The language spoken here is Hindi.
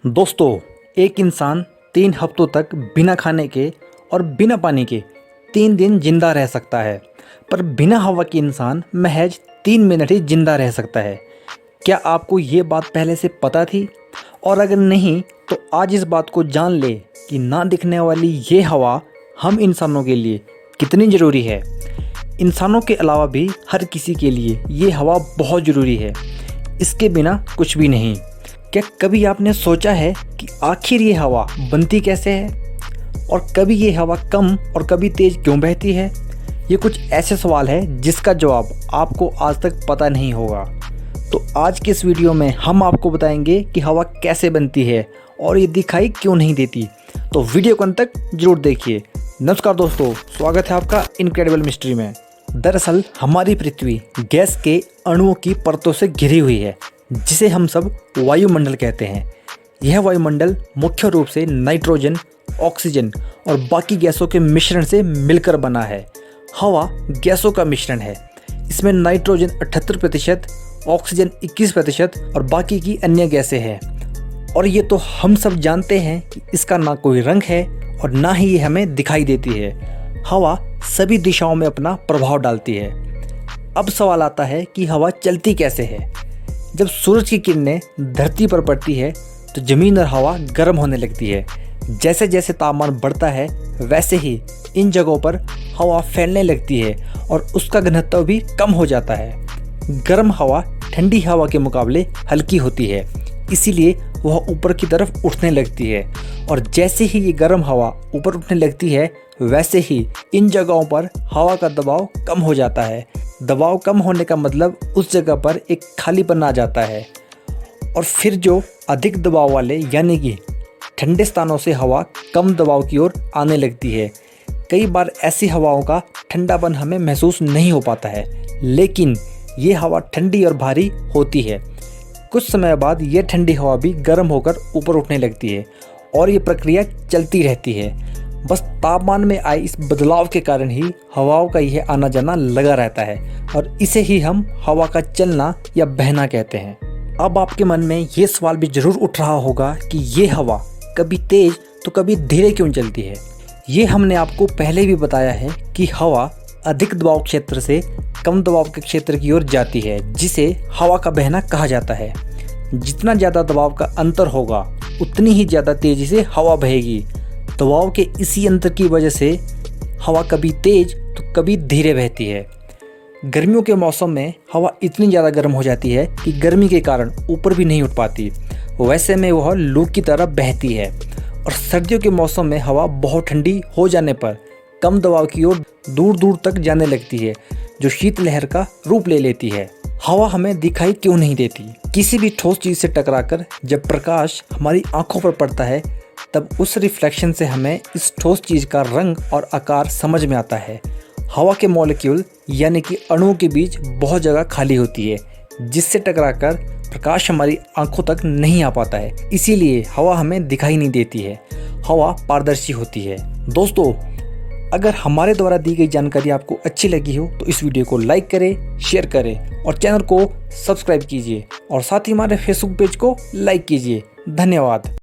दोस्तों, एक इंसान 3 हफ्तों तक बिना खाने के और बिना पानी के 3 दिन जिंदा रह सकता है, पर बिना हवा के इंसान महज 3 मिनट ही जिंदा रह सकता है। क्या आपको ये बात पहले से पता थी? और अगर नहीं, तो आज इस बात को जान ले कि ना दिखने वाली ये हवा हम इंसानों के लिए कितनी ज़रूरी है। इंसानों के अलावा भी हर किसी के लिए ये हवा बहुत ज़रूरी है। इसके बिना कुछ भी नहीं। क्या कभी आपने सोचा है कि आखिर ये हवा बनती कैसे है, और कभी ये हवा कम और कभी तेज़ क्यों बहती है? ये कुछ ऐसे सवाल है जिसका जवाब आपको आज तक पता नहीं होगा। तो आज के इस वीडियो में हम आपको बताएंगे कि हवा कैसे बनती है और ये दिखाई क्यों नहीं देती। तो वीडियो को अंत तक जरूर देखिए। नमस्कार दोस्तों, स्वागत है आपका इनक्रेडिबल मिस्ट्री में। दरअसल हमारी पृथ्वी गैस के अणुओं की परतों से घिरी हुई है, जिसे हम सब वायुमंडल कहते हैं। यह वायुमंडल मुख्य रूप से नाइट्रोजन, ऑक्सीजन और बाकी गैसों के मिश्रण से मिलकर बना है। हवा गैसों का मिश्रण है। इसमें नाइट्रोजन 78%, ऑक्सीजन 21% और बाकी की अन्य गैसें हैं। और ये तो हम सब जानते हैं कि इसका ना कोई रंग है और ना ही ये हमें दिखाई देती है। हवा सभी दिशाओं में अपना प्रभाव डालती है। अब सवाल आता है कि हवा चलती कैसे है। जब सूरज की किरणें धरती पर पड़ती है तो ज़मीन और हवा गर्म होने लगती है। जैसे जैसे तापमान बढ़ता है वैसे ही इन जगहों पर हवा फैलने लगती है और उसका घनत्व भी कम हो जाता है। गर्म हवा ठंडी हवा के मुकाबले हल्की होती है, इसीलिए वह ऊपर की तरफ उठने लगती है। और जैसे ही ये गर्म हवा ऊपर उठने लगती है वैसे ही इन जगहों पर हवा का दबाव कम हो जाता है। दबाव कम होने का मतलब उस जगह पर एक खालीपन आ जाता है, और फिर जो अधिक दबाव वाले यानी कि ठंडे स्थानों से हवा कम दबाव की ओर आने लगती है। कई बार ऐसी हवाओं का ठंडापन हमें महसूस नहीं हो पाता है, लेकिन ये हवा ठंडी और भारी होती है। कुछ समय बाद ये ठंडी हवा भी गर्म होकर ऊपर उठने लगती है और ये प्रक्रिया चलती रहती है। बस तापमान में आए इस बदलाव के कारण ही हवाओं का यह आना जाना लगा रहता है, और इसे ही हम हवा का चलना या बहना कहते हैं। अब आपके मन में ये सवाल भी जरूर उठ रहा होगा कि ये हवा कभी तेज तो कभी धीरे क्यों चलती है। ये हमने आपको पहले भी बताया है कि हवा अधिक दबाव क्षेत्र से कम दबाव के क्षेत्र की ओर जाती है, जिसे हवा का बहना कहा जाता है। जितना ज़्यादा दबाव का अंतर होगा उतनी ही ज़्यादा तेज़ी से हवा बहेगी। दबाव के इसी अंतर की वजह से हवा कभी तेज तो कभी धीरे बहती है। गर्मियों के मौसम में हवा इतनी ज़्यादा गर्म हो जाती है कि गर्मी के कारण ऊपर भी नहीं उठ पाती, वैसे में वह लू की तरह बहती है। और सर्दियों के मौसम में हवा बहुत ठंडी हो जाने पर कम दबाव की ओर दूर दूर तक जाने लगती है, जो शीतलहर का रूप ले लेती है। हवा हमें दिखाई क्यों नहीं देती? किसी भी ठोस चीज़ से टकराकर जब प्रकाश हमारी आंखों पर पड़ता है तब उस रिफ्लेक्शन से हमें इस ठोस चीज़ का रंग और आकार समझ में आता है। हवा के मॉलिक्यूल यानी कि अणुओं के बीच बहुत जगह खाली होती है, जिससे टकराकर प्रकाश हमारी आंखों तक नहीं आ पाता है, इसीलिए हवा हमें दिखाई नहीं देती है। हवा पारदर्शी होती है। दोस्तों, अगर हमारे द्वारा दी गई जानकारी आपको अच्छी लगी हो तो इस वीडियो को लाइक करें, शेयर करें और चैनल को सब्सक्राइब कीजिए, और साथ ही हमारे फेसबुक पेज को लाइक कीजिए। धन्यवाद।